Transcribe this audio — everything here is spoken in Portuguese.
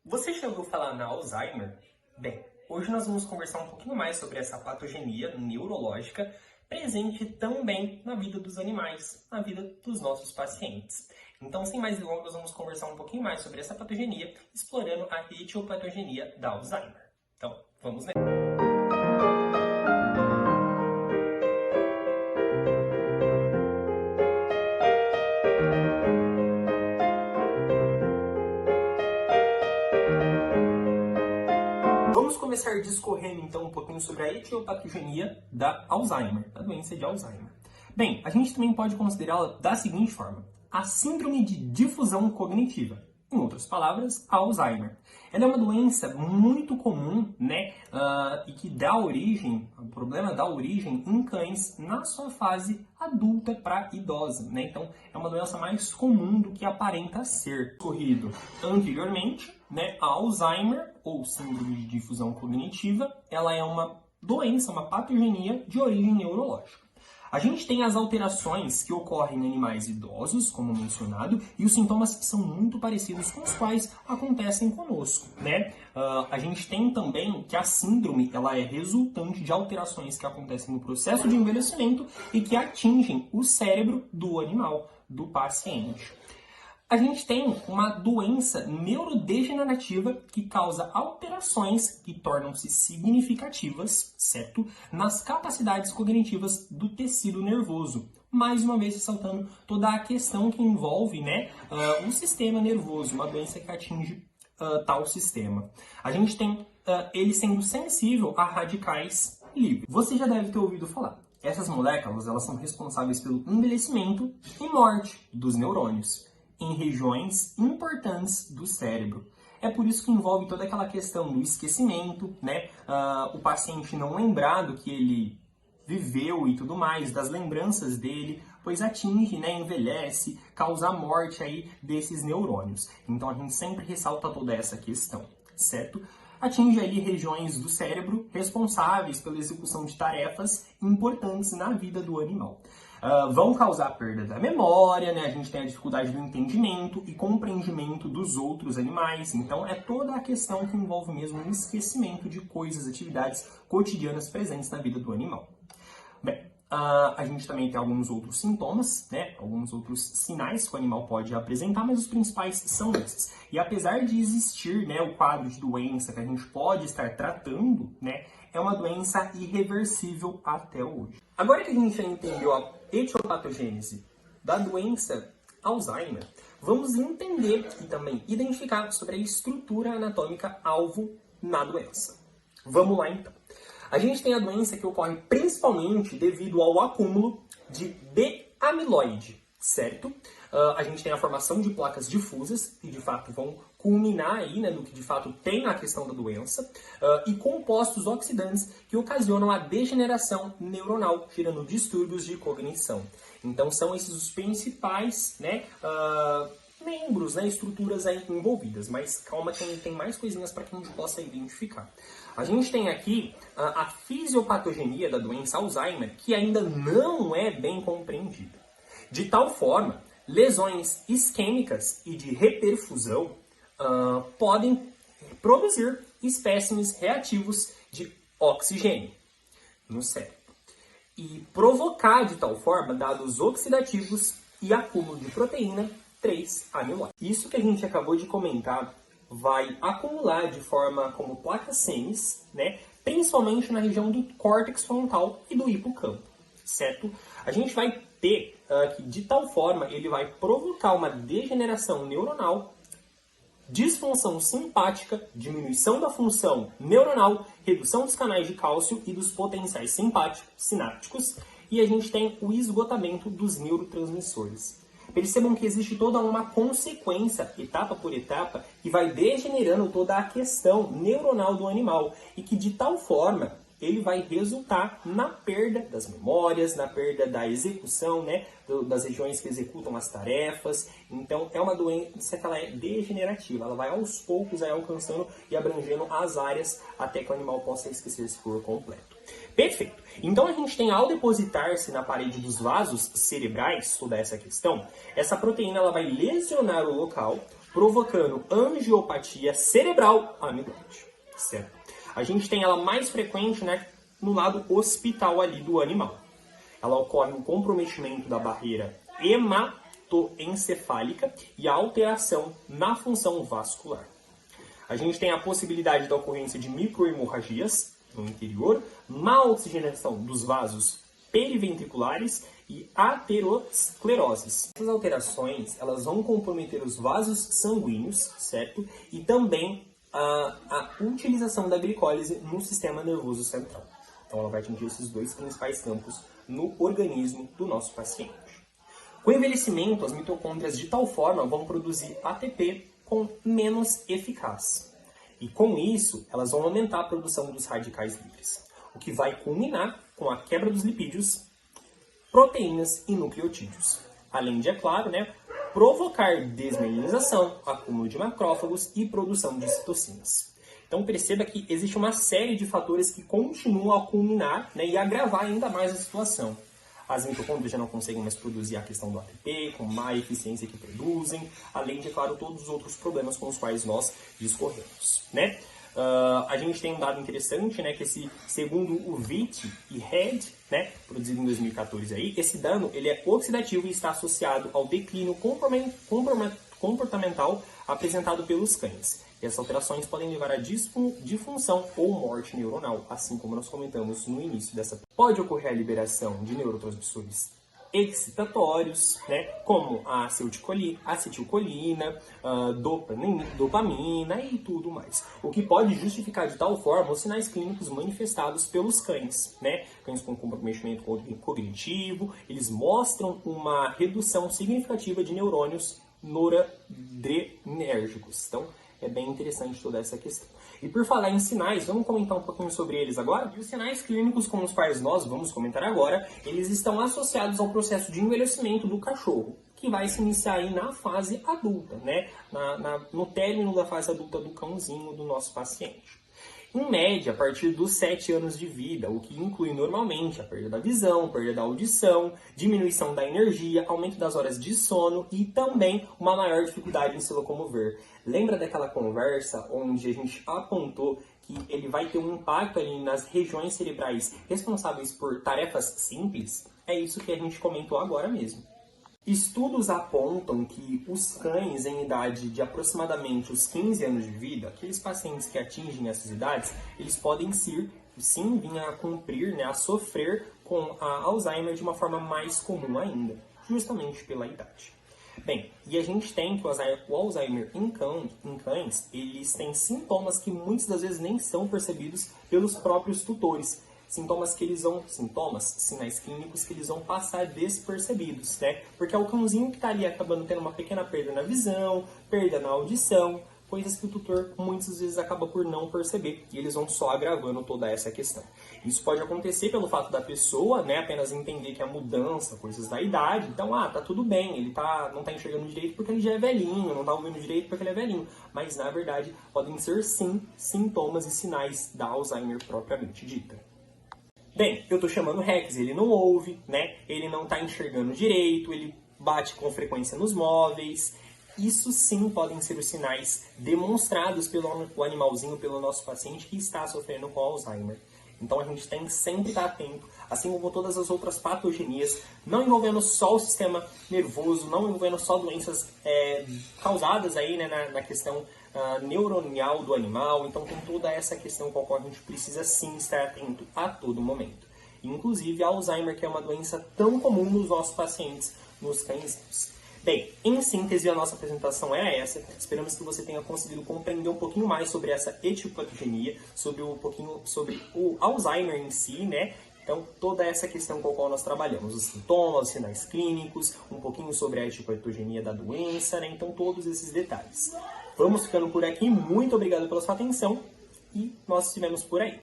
Você já ouviu falar na Alzheimer? Bem, hoje nós vamos conversar um pouquinho mais sobre essa patogenia neurológica presente também na vida dos animais, na vida dos nossos pacientes. Então, sem mais delongas, vamos conversar um pouquinho mais sobre essa patogenia, explorando a etiopatogenia da Alzheimer. Então, vamos nessa. Vamos começar discorrendo então um pouquinho sobre a etiopatogenia da Alzheimer, da doença de Alzheimer. Bem, a gente também pode considerá-la da seguinte forma: a síndrome de difusão cognitiva. Em outras palavras, a Alzheimer. Ela é uma doença muito comum, né, e que dá origem, o problema dá origem em cães na sua fase adulta para idosa, né? Então, é uma doença mais comum do que aparenta ser. Corrido anteriormente, né, a Alzheimer, ou síndrome de difusão cognitiva, ela é uma doença, uma patogenia de origem neurológica. A gente tem as alterações que ocorrem em animais idosos, como mencionado, e os sintomas são muito parecidos com os quais acontecem conosco, né? A gente tem também que a síndrome ela é resultante de alterações que acontecem no processo de envelhecimento e que atingem o cérebro do animal, do paciente. A gente tem uma doença neurodegenerativa que causa alterações que tornam-se significativas, certo? Nas capacidades cognitivas do tecido nervoso. Mais uma vez ressaltando toda a questão que envolve, né, o sistema nervoso, uma doença que atinge tal sistema. A gente tem ele sendo sensível a radicais livres. Você já deve ter ouvido falar. Essas moléculas elas são responsáveis pelo envelhecimento e morte dos neurônios em regiões importantes do cérebro. É por isso que envolve toda aquela questão do esquecimento, né? O paciente não lembrar do que ele viveu e tudo mais, das lembranças dele, pois atinge, né, envelhece, causa a morte aí desses neurônios. Então a gente sempre ressalta toda essa questão, certo? Atinge ali regiões do cérebro responsáveis pela execução de tarefas importantes na vida do animal. Vão causar perda da memória, né? A gente tem a dificuldade do entendimento e compreendimento dos outros animais. Então, é toda a questão que envolve mesmo o esquecimento de coisas, atividades cotidianas presentes na vida do animal. Bem, a gente também tem alguns outros sintomas, né? Alguns outros sinais que o animal pode apresentar, mas os principais são esses. E apesar de existir, né, o quadro de doença que a gente pode estar tratando, né, é uma doença irreversível até hoje. Agora que a gente já entendeu a etiopatogênese da doença Alzheimer, vamos entender e também identificar sobre a estrutura anatômica alvo na doença. Vamos lá então. A gente tem a doença que ocorre principalmente devido ao acúmulo de D-amiloide, certo? A gente tem a formação de placas difusas, que de fato vão culminar aí, né, no que de fato tem a questão da doença, e compostos oxidantes que ocasionam a degeneração neuronal, gerando distúrbios de cognição. Então são esses os principais, né, membros, né, estruturas aí envolvidas, mas calma que tem mais coisinhas para que a gente possa identificar. A gente tem aqui a fisiopatogenia da doença Alzheimer, que ainda não é bem compreendida. De tal forma, lesões isquêmicas e de reperfusão podem produzir espécimes reativos de oxigênio no cérebro e provocar de tal forma dados oxidativos e acúmulo de proteína 3-amiloide. Isso que a gente acabou de comentar vai acumular de forma como placas semis, né, principalmente na região do córtex frontal e do hipocampo, certo? A gente vai ter que de tal forma ele vai provocar uma degeneração neuronal, disfunção simpática, diminuição da função neuronal, redução dos canais de cálcio e dos potenciais sinápticos, e a gente tem o esgotamento dos neurotransmissores. Percebam que existe toda uma consequência, etapa por etapa, que vai degenerando toda a questão neuronal do animal e que de tal forma ele vai resultar na perda das memórias, na perda da execução, né, das regiões que executam as tarefas. Então é uma doença que ela é degenerativa, ela vai aos poucos alcançando e abrangendo as áreas até que o animal possa esquecer-se por completo. Perfeito. Então a gente tem, ao depositar-se na parede dos vasos cerebrais, toda essa questão, essa proteína ela vai lesionar o local, provocando angiopatia cerebral amiloide, certo? A gente tem ela mais frequente, né, no lado hospital ali do animal. Ela ocorre um comprometimento da barreira hematoencefálica e a alteração na função vascular. A gente tem a possibilidade da ocorrência de microhemorragias no interior, má oxigenação dos vasos periventriculares e ateroscleroses. Essas alterações, elas vão comprometer os vasos sanguíneos, certo? E também a utilização da glicólise no sistema nervoso central. Então ela vai atingir esses dois principais campos no organismo do nosso paciente. Com o envelhecimento, as mitocôndrias de tal forma vão produzir ATP com menos eficácia. E com isso, elas vão aumentar a produção dos radicais livres, o que vai culminar com a quebra dos lipídios, proteínas e nucleotídeos. Além de, é claro, né, provocar desmielinização, acúmulo de macrófagos e produção de citocinas. Então perceba que existe uma série de fatores que continuam a culminar, né, e agravar ainda mais a situação. As mitocôndrias já não conseguem mais produzir a questão do ATP, com má eficiência que produzem, além de, claro, todos os outros problemas com os quais nós discorremos, né? A gente tem um dado interessante, né, que segundo o Witt e Head, né, produzido em 2014 aí, esse dano ele é oxidativo e está associado ao declínio comportamental apresentado pelos cães. E essas alterações podem levar à disfunção ou morte neuronal, assim como nós comentamos no início dessa. Pode ocorrer a liberação de neurotransmissores excitatórios, né, como a acetilcolina, dopamina e tudo mais. O que pode justificar de tal forma os sinais clínicos manifestados pelos cães, né? Cães com comprometimento cognitivo, eles mostram uma redução significativa de neurônios noradrenérgicos. Então, é bem interessante toda essa questão. E por falar em sinais, vamos comentar um pouquinho sobre eles agora? E os sinais clínicos com os quais nós vamos comentar agora, eles estão associados ao processo de envelhecimento do cachorro, que vai se iniciar aí na fase adulta, né? No término da fase adulta do cãozinho do nosso paciente. Em média, a partir dos 7 anos de vida, o que inclui normalmente a perda da visão, perda da audição, diminuição da energia, aumento das horas de sono e também uma maior dificuldade em se locomover. Lembra daquela conversa onde a gente apontou que ele vai ter um impacto ali nas regiões cerebrais responsáveis por tarefas simples? É isso que a gente comentou agora mesmo. Estudos apontam que os cães em idade de aproximadamente os 15 anos de vida, aqueles pacientes que atingem essas idades, eles podem sim vir a cumprir, né, a sofrer com a Alzheimer de uma forma mais comum ainda, justamente pela idade. Bem, e a gente tem que o Alzheimer em cães, eles têm sintomas que muitas das vezes nem são percebidos pelos próprios tutores. Sinais clínicos que eles vão passar despercebidos, né? Porque é o cãozinho que está ali acabando tendo uma pequena perda na visão, perda na audição, coisas que o tutor muitas vezes acaba por não perceber e eles vão só agravando toda essa questão. Isso pode acontecer pelo fato da pessoa, né, apenas entender que a mudança, coisas da idade, então, tá tudo bem, ele não tá enxergando direito porque ele já é velhinho, não tá ouvindo direito porque ele é velhinho, mas na verdade podem ser sim sintomas e sinais da Alzheimer propriamente dita. Bem, eu tô chamando o Rex, ele não ouve, né? Ele não tá enxergando direito, ele bate com frequência nos móveis. Isso sim podem ser os sinais demonstrados pelo animalzinho, pelo nosso paciente que está sofrendo com Alzheimer. Então a gente tem que sempre estar atento, assim como todas as outras patogenias, não envolvendo só o sistema nervoso, não envolvendo só doenças causadas aí, né, na questão neuronial do animal. Então tem toda essa questão com a qual a gente precisa sim estar atento a todo momento. Inclusive a Alzheimer, que é uma doença tão comum nos nossos pacientes, nos cãezinhos. Bem, em síntese, a nossa apresentação é essa. Esperamos que você tenha conseguido compreender um pouquinho mais sobre essa etiopatogenia, sobre o Alzheimer em si, né? Então, toda essa questão com a qual nós trabalhamos, os sintomas, os sinais clínicos, um pouquinho sobre a etiopatogenia da doença, né? Então, todos esses detalhes. Vamos ficando por aqui. Muito obrigado pela sua atenção e nós estivemos por aí.